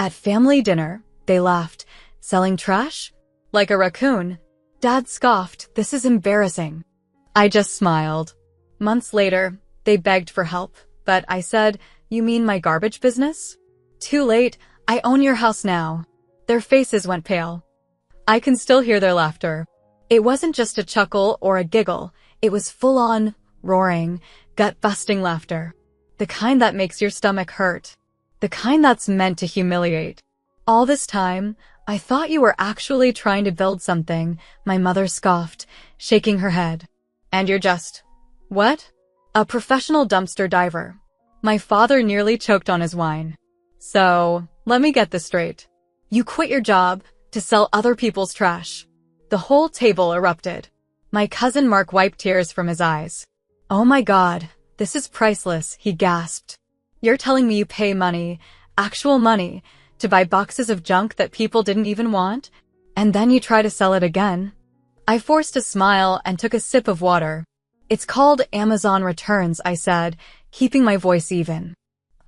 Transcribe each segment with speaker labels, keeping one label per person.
Speaker 1: At family dinner, they laughed. Selling trash? Like a raccoon. Dad scoffed, "This is embarrassing." I just smiled. Months later, they begged for help, but I said, "You mean my garbage business?" Too late, I own your house now. Their faces went pale. I can still hear their laughter. It wasn't just a chuckle or a giggle, it was full-on, roaring, gut-busting laughter. The kind that makes your stomach hurt. The kind that's meant to humiliate. All this time, I thought you were actually trying to build something, my mother scoffed, shaking her head. And you're just, what? A professional dumpster diver. My father nearly choked on his wine. So, let me get this straight. You quit your job to sell other people's trash. The whole table erupted. My cousin Mark wiped tears from his eyes. "Oh my God, this is priceless," he gasped. "You're telling me you pay money, actual money, to buy boxes of junk that people didn't even want? And then you try to sell it again?" I forced a smile and took a sip of water. "It's called Amazon Returns," I said, keeping my voice even.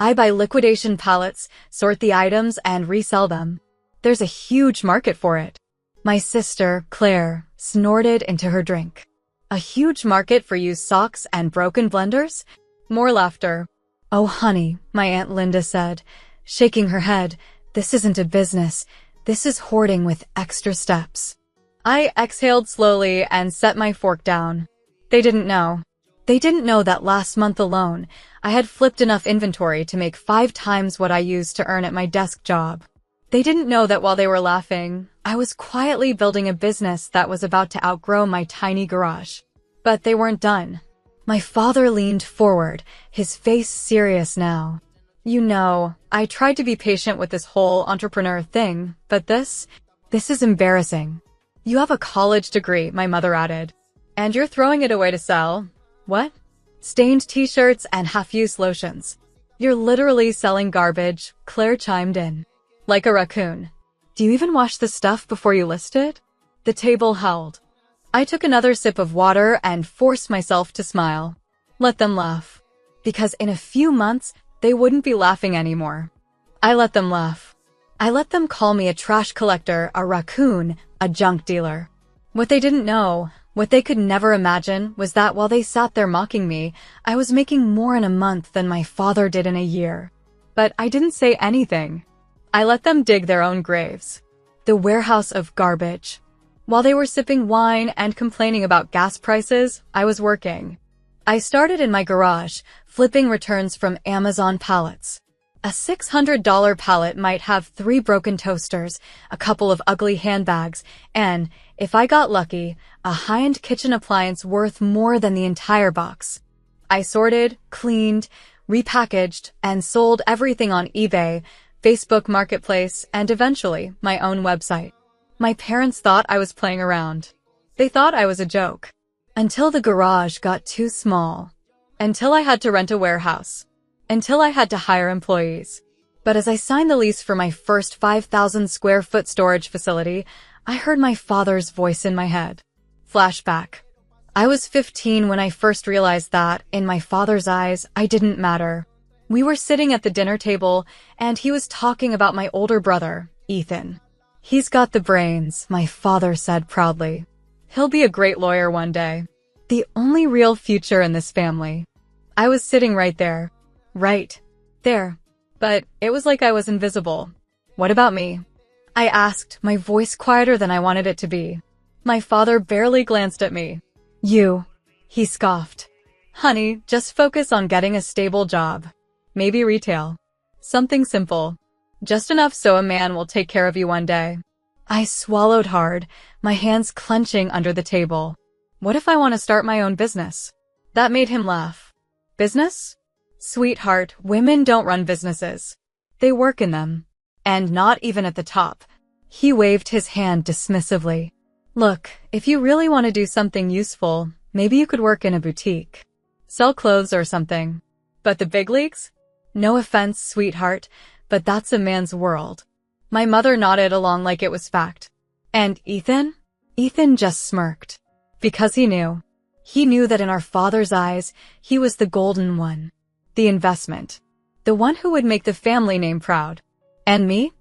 Speaker 1: "I buy liquidation pallets, sort the items, and resell them. There's a huge market for it." My sister, Claire, snorted into her drink. "A huge market for used socks and broken blenders?" More laughter. "Oh, honey," my Aunt Linda said, shaking her head, "this isn't a business. This is hoarding with extra steps." I exhaled slowly and set my fork down. They didn't know. They didn't know that last month alone, I had flipped enough inventory to make 5 times what I used to earn at my desk job. They didn't know that while they were laughing, I was quietly building a business that was about to outgrow my tiny garage. But they weren't done. My father leaned forward, his face serious now. "You know, I tried to be patient with this whole entrepreneur thing, but this is embarrassing. You have a college degree," my mother added. "And you're throwing it away to sell? What? Stained t-shirts and half-used lotions. You're literally selling garbage," Claire chimed in. "Like a raccoon. Do you even wash the stuff before you list it?" The table howled. I took another sip of water and forced myself to smile. Let them laugh. Because in a few months, they wouldn't be laughing anymore. I let them laugh. I let them call me a trash collector, a raccoon, a junk dealer. What they didn't know, what they could never imagine, was that while they sat there mocking me, I was making more in a month than my father did in a year. But I didn't say anything. I let them dig their own graves. The warehouse of garbage. While they were sipping wine and complaining about gas prices, I was working. I started in my garage, flipping returns from Amazon pallets. A $600 pallet might have 3 broken toasters, a couple of ugly handbags, and, if I got lucky, a high-end kitchen appliance worth more than the entire box. I sorted, cleaned, repackaged, and sold everything on eBay, Facebook Marketplace, and eventually, my own website. My parents thought I was playing around. They thought I was a joke. Until the garage got too small. Until I had to rent a warehouse. Until I had to hire employees. But as I signed the lease for my first 5,000 square foot storage facility, I heard my father's voice in my head. Flashback. I was 15 when I first realized that, in my father's eyes, I didn't matter. We were sitting at the dinner table, and he was talking about my older brother, Ethan. "He's got the brains," my father said proudly. "He'll be a great lawyer one day. The only real future in this family." I was sitting right there. Right there. But it was like I was invisible. "What about me?" I asked, my voice quieter than I wanted it to be. My father barely glanced at me. "You," he scoffed. "Honey, just focus on getting a stable job. Maybe retail. Something simple. Just enough so a man will take care of you one day." I swallowed hard, my hands clenching under the table. What if I want to start my own business? That made him laugh. "Business? Sweetheart, women don't run businesses. They work in them. And not even at the top." He waved his hand dismissively. "Look, if you really want to do something useful, maybe you could work in a boutique. Sell clothes or something. But the big leagues? No offense, sweetheart, but that's a man's world." My mother nodded along like it was fact. "And Ethan?" Ethan just smirked. Because he knew. He knew that in our father's eyes, he was the golden one. The investment. The one who would make the family name proud. And me?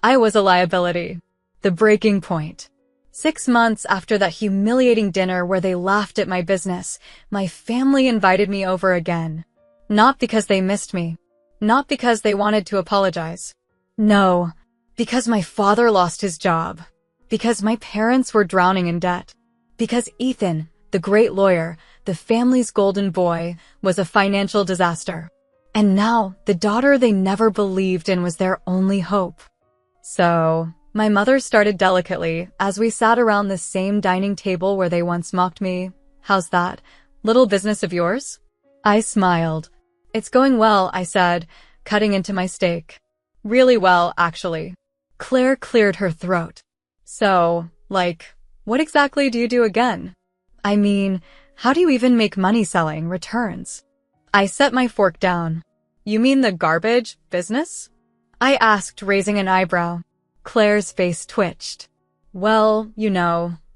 Speaker 1: I was a liability. The breaking point. 6 months after that humiliating dinner where they laughed at my business, my family invited me over again. Not because they missed me. Not because they wanted to apologize. No, because my father lost his job. Because my parents were drowning in debt. Because Ethan, the great lawyer, the family's golden boy, was a financial disaster. And now, the daughter they never believed in was their only hope. So, my mother started delicately as we sat around the same dining table where they once mocked me. How's that? Little business of yours? I smiled. It's going well, I said, cutting into my steak. Really well, actually. Claire cleared her throat. So, what exactly do you do again? I mean, how do you even make money selling returns? I set my fork down. You mean the garbage business? I asked, raising an eyebrow. Claire's face twitched. Well,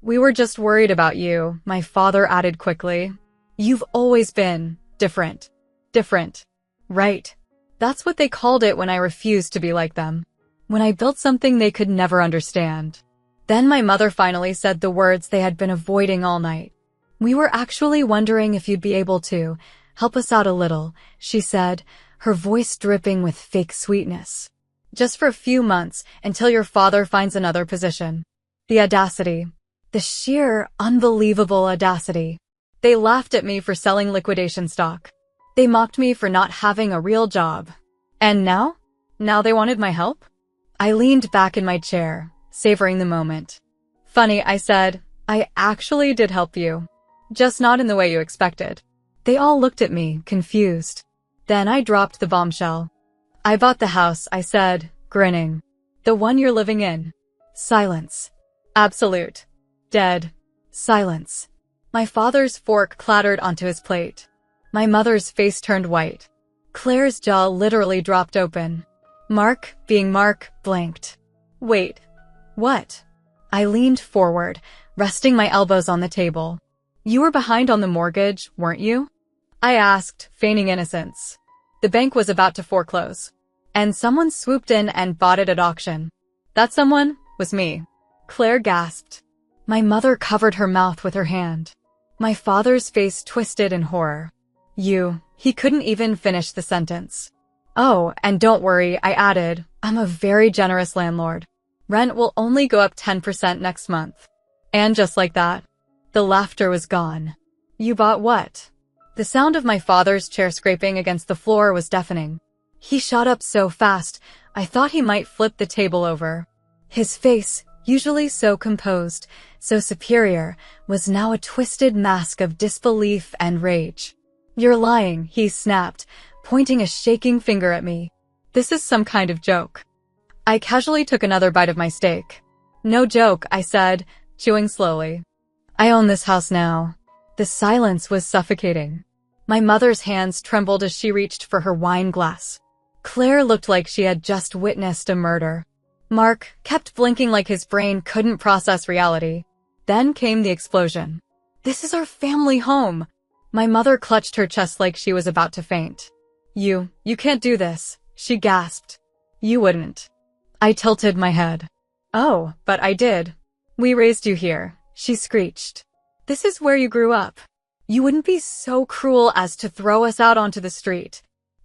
Speaker 1: we were just worried about you, my father added quickly. You've always been different. Different. Right. That's what they called it when I refused to be like them. When I built something they could never understand. Then my mother finally said the words they had been avoiding all night. We were actually wondering if you'd be able to help us out a little, she said, her voice dripping with fake sweetness. Just for a few months, until your father finds another position. The audacity. The sheer, unbelievable audacity. They laughed at me for selling liquidation stock. They mocked me for not having a real job. And now? Now they wanted my help? I leaned back in my chair, savoring the moment. Funny, I said, I actually did help you. Just not in the way you expected. They all looked at me, confused. Then I dropped the bombshell. I bought the house, I said, grinning. The one you're living in. Silence. Absolute. Dead. Silence. My father's fork clattered onto his plate. My mother's face turned white. Claire's jaw literally dropped open. Mark, being Mark, blinked. Wait. What? I leaned forward, resting my elbows on the table. You were behind on the mortgage, weren't you? I asked, feigning innocence. The bank was about to foreclose. And someone swooped in and bought it at auction. That someone was me. Claire gasped. My mother covered her mouth with her hand. My father's face twisted in horror. He couldn't even finish the sentence. Oh, and don't worry, I added, I'm a very generous landlord. Rent will only go up 10% next month. And just like that, the laughter was gone. You bought what? The sound of my father's chair scraping against the floor was deafening. He shot up so fast, I thought he might flip the table over. His face, usually so composed, so superior, was now a twisted mask of disbelief and rage. You're lying, he snapped, pointing a shaking finger at me. This is some kind of joke. I casually took another bite of my steak. No joke, I said, chewing slowly. I own this house now. The silence was suffocating. My mother's hands trembled as she reached for her wine glass. Claire looked like she had just witnessed a murder. Mark kept blinking like his brain couldn't process reality. Then came the explosion. This is our family home. My mother clutched her chest like she was about to faint. You can't do this, she gasped. You wouldn't. I tilted my head. Oh, but I did. We raised you here, she screeched. This is where you grew up. You wouldn't be so cruel as to throw us out onto the street.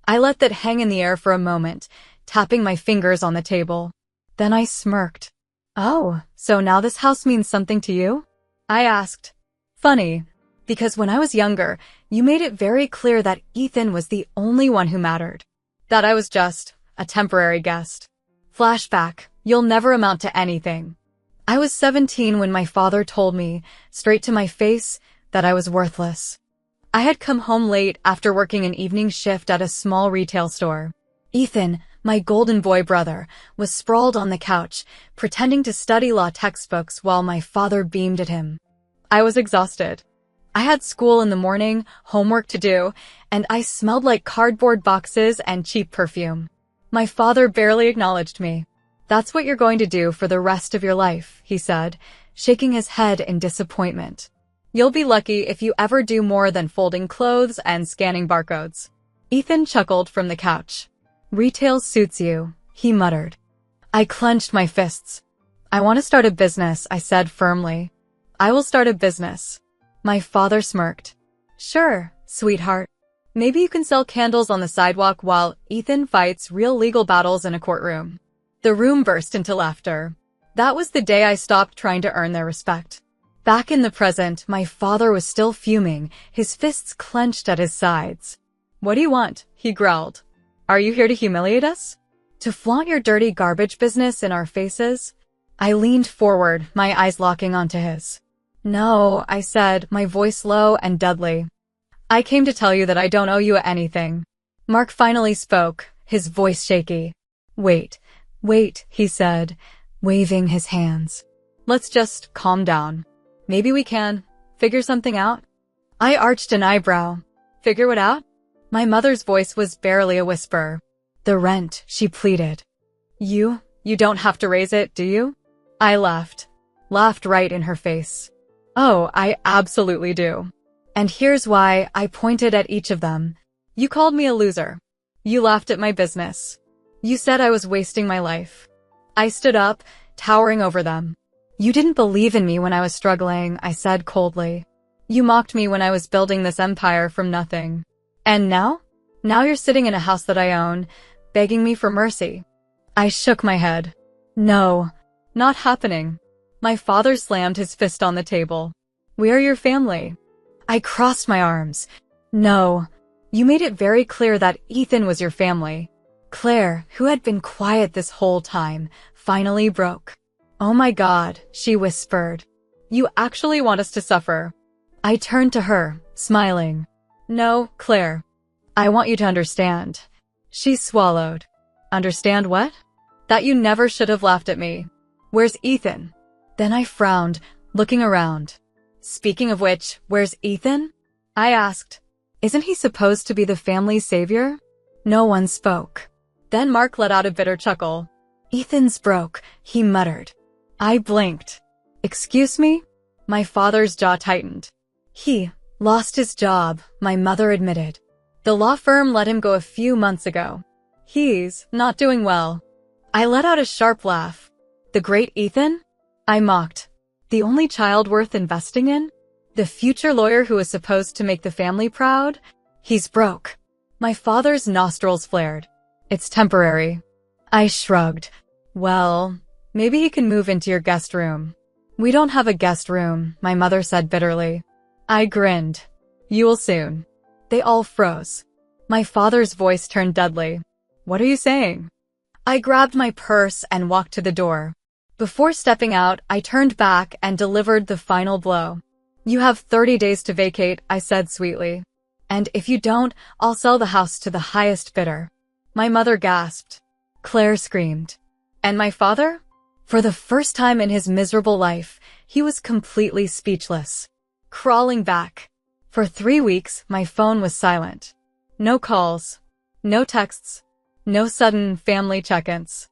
Speaker 1: I let that hang in the air for a moment, tapping my fingers on the table. Then I smirked. Oh, so now this house means something to you? I asked. Funny, because when I was younger, you made it very clear that Ethan was the only one who mattered. That I was just a temporary guest. Flashback, you'll never amount to anything. I was 17 when my father told me, straight to my face, that I was worthless. I had come home late after working an evening shift at a small retail store. Ethan, my golden boy brother, was sprawled on the couch, pretending to study law textbooks while my father beamed at him. I was exhausted. I had school in the morning, homework to do, and I smelled like cardboard boxes and cheap perfume. My father barely acknowledged me. That's what you're going to do for the rest of your life, he said, shaking his head in disappointment. You'll be lucky if you ever do more than folding clothes and scanning barcodes. Ethan chuckled from the couch. Retail suits you, he muttered. I clenched my fists. I want to start a business, I said firmly. I will start a business. My father smirked. Sure, sweetheart. Maybe you can sell candles on the sidewalk while Ethan fights real legal battles in a courtroom. The room burst into laughter. That was the day I stopped trying to earn their respect. Back in the present, my father was still fuming, his fists clenched at his sides. What do you want? He growled. Are you here to humiliate us? To flaunt your dirty garbage business in our faces? I leaned forward, my eyes locking onto his. No, I said, my voice low and deadly. I came to tell you that I don't owe you anything. Mark finally spoke, his voice shaky. Wait, he said, waving his hands. Let's just calm down. Maybe we can figure something out. I arched an eyebrow. Figure what out? My mother's voice was barely a whisper. The rent, she pleaded. You don't have to raise it, do you? I laughed right in her face. Oh, I absolutely do. And here's why. I pointed at each of them. You called me a loser. You laughed at my business. You said I was wasting my life. I stood up, towering over them. You didn't believe in me when I was struggling, I said coldly. You mocked me when I was building this empire from nothing. And now? Now you're sitting in a house that I own, begging me for mercy. I shook my head. No, not happening. My father slammed his fist on the table. We are your family. I crossed my arms. No, you made it very clear that Ethan was your family. Claire, who had been quiet this whole time, finally broke. Oh my God, she whispered. You actually want us to suffer. I turned to her, smiling. No, Claire. I want you to understand. She swallowed. Understand what? That you never should have laughed at me. Where's Ethan? Then I frowned, looking around. Speaking of which, where's Ethan? I asked. Isn't he supposed to be the family's savior? No one spoke. Then Mark let out a bitter chuckle. Ethan's broke, he muttered. I blinked. Excuse me? My father's jaw tightened. He lost his job, my mother admitted. The law firm let him go a few months ago. He's not doing well. I let out a sharp laugh. The great Ethan? I mocked. The only child worth investing in? The future lawyer who was supposed to make the family proud? He's broke. My father's nostrils flared. It's temporary. I shrugged. Well, maybe he can move into your guest room. We don't have a guest room, my mother said bitterly. I grinned. You will soon. They all froze. My father's voice turned deadly. What are you saying? I grabbed my purse and walked to the door. Before stepping out, I turned back and delivered the final blow. You have 30 days to vacate, I said sweetly. And if you don't, I'll sell the house to the highest bidder. My mother gasped. Claire screamed. And my father? For the first time in his miserable life, he was completely speechless. Crawling back. For 3 weeks, my phone was silent. No calls. No texts. No sudden family check-ins.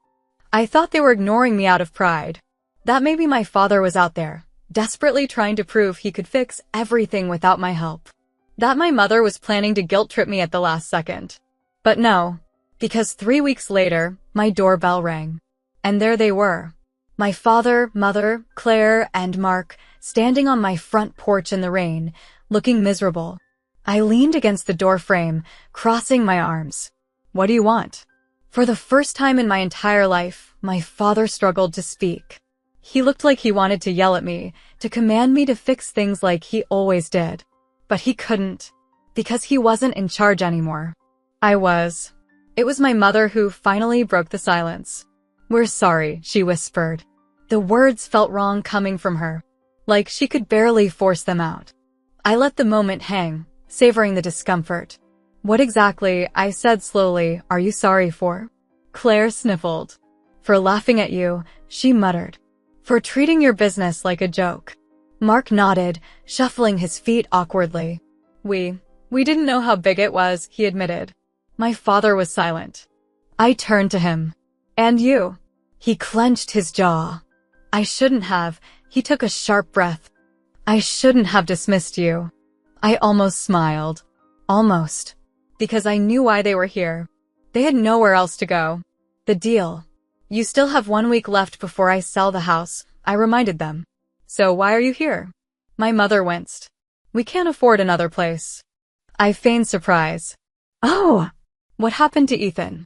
Speaker 1: I thought they were ignoring me out of pride. That maybe my father was out there, desperately trying to prove he could fix everything without my help. That my mother was planning to guilt-trip me at the last second. But no, because 3 weeks later, my doorbell rang. And there they were. My father, mother, Claire, and Mark, standing on my front porch in the rain, looking miserable. I leaned against the doorframe, crossing my arms. What do you want? For the first time in my entire life, my father struggled to speak. He looked like he wanted to yell at me, to command me to fix things like he always did. But he couldn't, because he wasn't in charge anymore. I was. It was my mother who finally broke the silence. We're sorry, she whispered. The words felt wrong coming from her, like she could barely force them out. I let the moment hang, savoring the discomfort. What exactly, I said slowly, are you sorry for? Claire sniffled. For laughing at you, she muttered. For treating your business like a joke. Mark nodded, shuffling his feet awkwardly. We didn't know how big it was, he admitted. My father was silent. I turned to him. And you? He clenched his jaw. I shouldn't have. He took a sharp breath. I shouldn't have dismissed you. I almost smiled. Almost. Because I knew why they were here. They had nowhere else to go. The deal. You still have 1 week left before I sell the house, I reminded them. So why are you here? My mother winced. We can't afford another place. I feigned surprise. Oh! What happened to Ethan?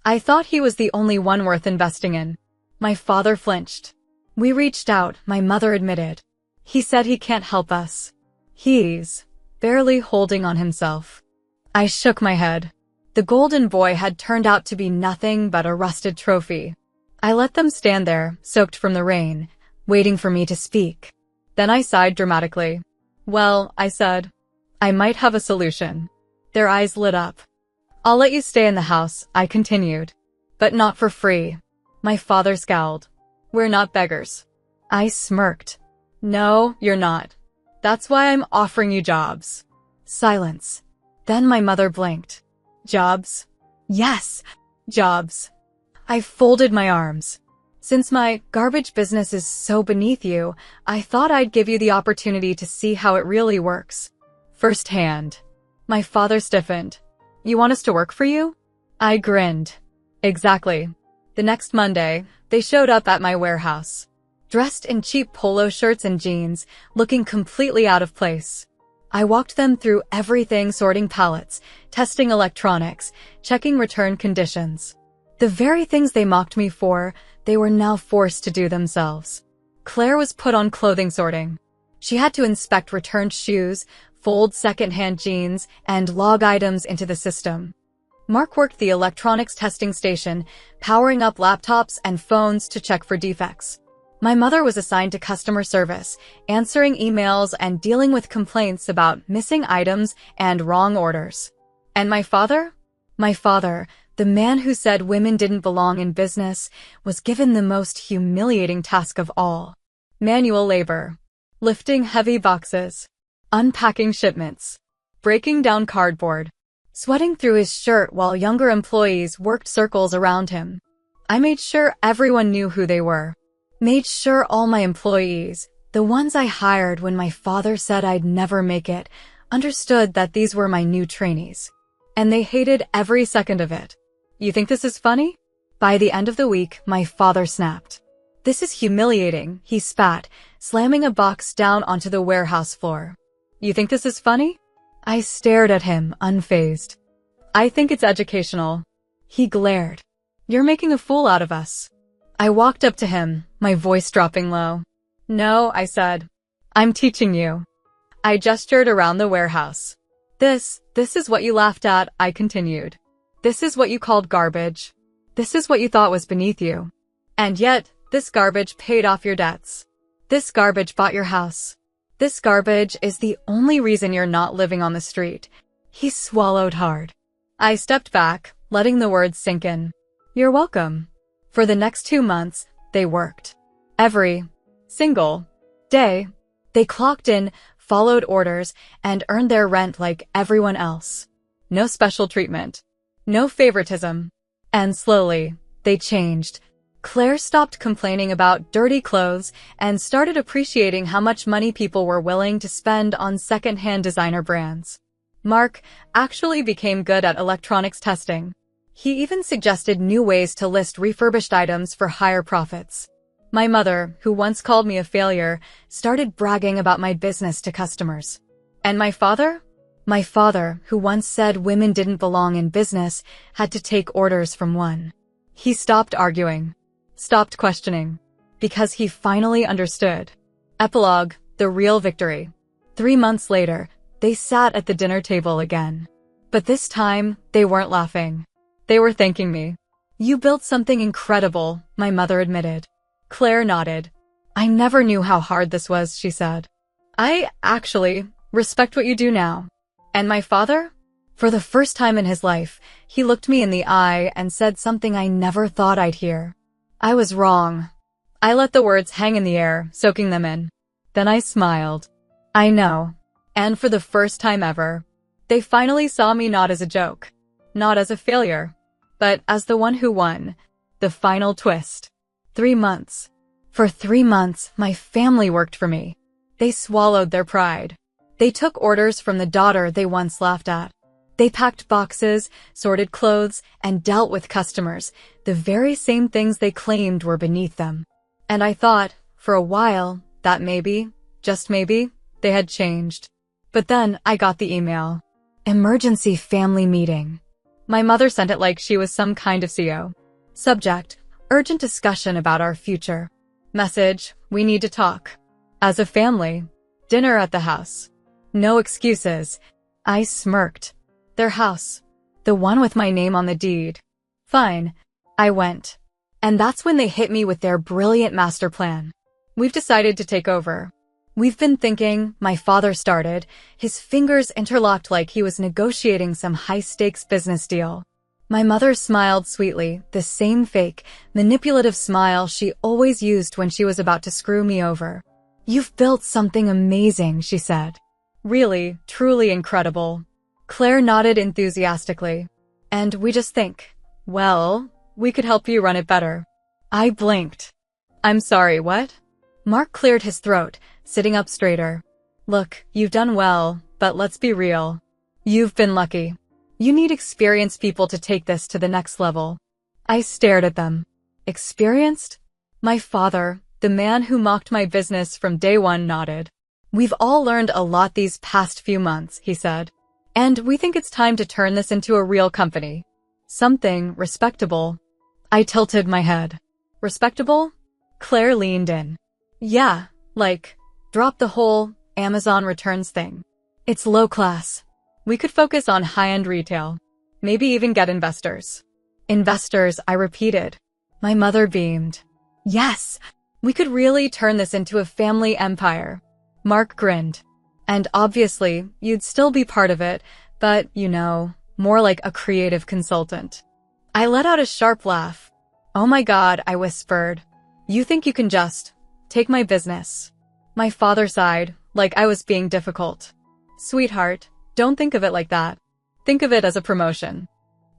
Speaker 1: I thought he was the only one worth investing in. My father flinched. We reached out, my mother admitted. He said he can't help us. He's barely holding on himself. I shook my head. The golden boy had turned out to be nothing but a rusted trophy. I let them stand there, soaked from the rain, waiting for me to speak. Then I sighed dramatically. Well, I said, I might have a solution. Their eyes lit up. I'll let you stay in the house, I continued. But not for free. My father scowled. We're not beggars. I smirked. No, you're not. That's why I'm offering you jobs. Silence. Then my mother blinked. Jobs? Yes, jobs. I folded my arms. Since my garbage business is so beneath you, I thought I'd give you the opportunity to see how it really works. Firsthand. My father stiffened. You want us to work for you? I grinned. Exactly. The next Monday, they showed up at my warehouse. Dressed in cheap polo shirts and jeans, looking completely out of place. I walked them through everything, sorting pallets, testing electronics, checking return conditions. The very things they mocked me for, they were now forced to do themselves. Claire was put on clothing sorting. She had to inspect returned shoes, fold second-hand jeans, and log items into the system. Mark worked the electronics testing station, powering up laptops and phones to check for defects. My mother was assigned to customer service, answering emails and dealing with complaints about missing items and wrong orders. And my father? My father, the man who said women didn't belong in business, was given the most humiliating task of all. Manual labor. Lifting heavy boxes. Unpacking shipments. Breaking down cardboard. Sweating through his shirt while younger employees worked circles around him. I made sure everyone knew who they were. Made sure all my employees, the ones I hired when my father said I'd never make it, understood that these were my new trainees. And they hated every second of it. You think this is funny? By the end of the week, my father snapped. This is humiliating, he spat, slamming a box down onto the warehouse floor. You think this is funny? I stared at him, unfazed. I think it's educational. He glared. You're making a fool out of us. I walked up to him, my voice dropping low. No, I said. I'm teaching you. I gestured around the warehouse. This is what you laughed at, I continued. This is what you called garbage. This is what you thought was beneath you. And yet, this garbage paid off your debts. This garbage bought your house. This garbage is the only reason you're not living on the street. He swallowed hard. I stepped back, letting the words sink in. You're welcome. For the next 2 months, they worked. Every single day, they clocked in, followed orders, and earned their rent like everyone else. No special treatment. No favoritism. And slowly, they changed. Claire stopped complaining about dirty clothes and started appreciating how much money people were willing to spend on second-hand designer brands. Mark actually became good at electronics testing. He even suggested new ways to list refurbished items for higher profits. My mother, who once called me a failure, started bragging about my business to customers. And my father? My father, who once said women didn't belong in business, had to take orders from one. He stopped arguing. Stopped questioning. Because he finally understood. Epilogue, the real victory. 3 months later, they sat at the dinner table again. But this time, they weren't laughing. They were thanking me. You built something incredible, my mother admitted. Claire nodded. I never knew how hard this was, she said. I actually respect what you do now. And my father? For the first time in his life, he looked me in the eye and said something I never thought I'd hear. I was wrong. I let the words hang in the air, soaking them in. Then I smiled. I know. And for the first time ever, they finally saw me not as a joke, not as a failure, but as the one who won. The final twist. 3 months. For 3 months, my family worked for me. They swallowed their pride. They took orders from the daughter they once laughed at. They packed boxes, sorted clothes, and dealt with customers, the very same things they claimed were beneath them. And I thought, for a while, that maybe, just maybe, they had changed. But then I got the email. Emergency family meeting. My mother sent it like she was some kind of CEO. Subject: urgent discussion about our future. Message: we need to talk. As a family. Dinner at the house. No excuses. I smirked. Their house. The one with my name on the deed. Fine. I went. And that's when they hit me with their brilliant master plan. We've decided to take over. We've been thinking, my father started, his fingers interlocked like he was negotiating some high-stakes business deal. My mother smiled sweetly, the same fake, manipulative smile she always used when she was about to screw me over. You've built something amazing, she said. Really, truly incredible. Claire nodded enthusiastically. And we just think, well, we could help you run it better. I blinked. I'm sorry, what? Mark cleared his throat, sitting up straighter. Look, you've done well, but let's be real. You've been lucky. You need experienced people to take this to the next level. I stared at them. Experienced? My father, the man who mocked my business from day one, nodded. We've all learned a lot these past few months, he said. And we think it's time to turn this into a real company. Something respectable. I tilted my head. Respectable? Claire leaned in. Yeah, like, drop the whole Amazon returns thing. It's low class. We could focus on high-end retail. Maybe even get investors. Investors, I repeated. My mother beamed. Yes, we could really turn this into a family empire. Mark grinned. And obviously, you'd still be part of it, but, you know, more like a creative consultant. I let out a sharp laugh. Oh my God, I whispered. You think you can just take my business? My father sighed, like I was being difficult. Sweetheart, don't think of it like that. Think of it as a promotion.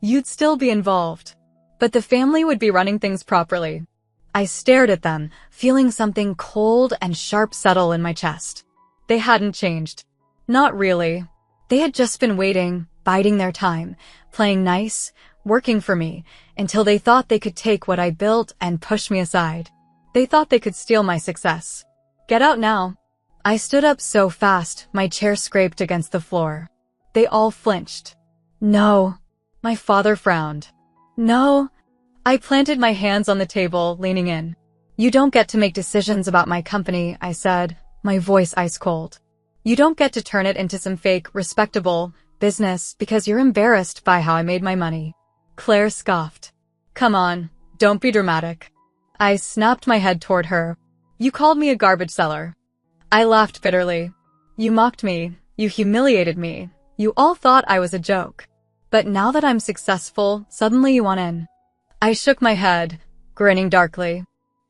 Speaker 1: You'd still be involved, but the family would be running things properly. I stared at them, feeling something cold and sharp settle in my chest. They hadn't changed. Not really. They had just been waiting, biding their time, playing nice, working for me, until they thought they could take what I built and push me aside. They thought they could steal my success. Get out now. I stood up so fast, my chair scraped against the floor. They all flinched. No. My father frowned. No. I planted my hands on the table, leaning in. You don't get to make decisions about my company, I said, my voice ice cold. You don't get to turn it into some fake, respectable business because you're embarrassed by how I made my money. Claire scoffed. Come on, don't be dramatic. I snapped my head toward her. You called me a garbage seller. I laughed bitterly. You mocked me. You humiliated me. You all thought I was a joke. But now that I'm successful, suddenly you want in. I shook my head, grinning darkly.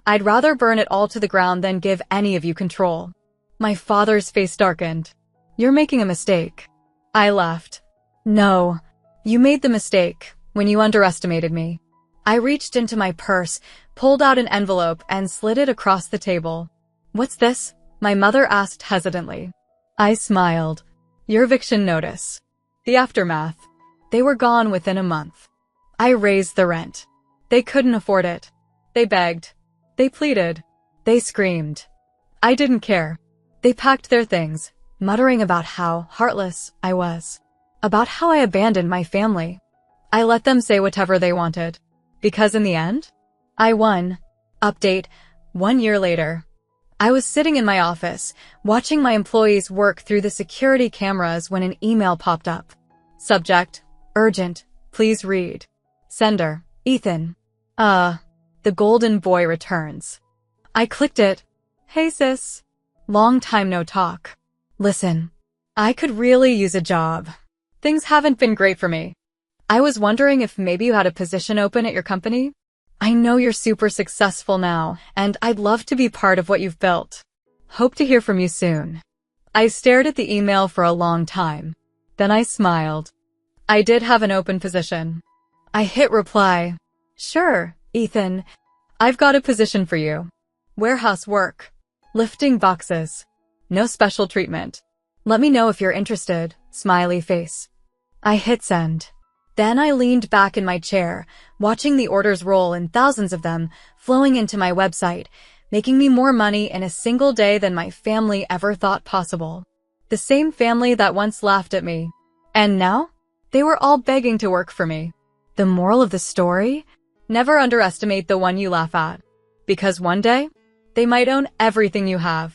Speaker 1: I'd rather burn it all to the ground than give any of you control. My father's face darkened. You're making a mistake. I laughed. No. You made the mistake when you underestimated me. I reached into my purse, pulled out an envelope, and slid it across the table. What's this? My mother asked hesitantly. I smiled. Your eviction notice. The aftermath. They were gone within a month. I raised the rent. They couldn't afford it. They begged. They pleaded. They screamed. I didn't care. They packed their things, muttering about how heartless I was. About how I abandoned my family. I let them say whatever they wanted. Because in the end, I won. Update, 1 year later. I was sitting in my office, watching my employees work through the security cameras when an email popped up. Subject, urgent, please read. Sender, Ethan. The golden boy returns. I clicked it. Hey sis. Long time no talk. Listen, I could really use a job. Things haven't been great for me. I was wondering if maybe you had a position open at your company? I know you're super successful now, and I'd love to be part of what you've built. Hope to hear from you soon. I stared at the email for a long time. Then I smiled. I did have an open position. I hit reply. Sure, Ethan. I've got a position for you. Warehouse work. Lifting boxes. No special treatment. Let me know if you're interested. Smiley face. I hit send. Then I leaned back in my chair, watching the orders roll in thousands of them, flowing into my website, making me more money in a single day than my family ever thought possible. The same family that once laughed at me. And now, they were all begging to work for me. The moral of the story? Never underestimate the one you laugh at. Because one day, they might own everything you have.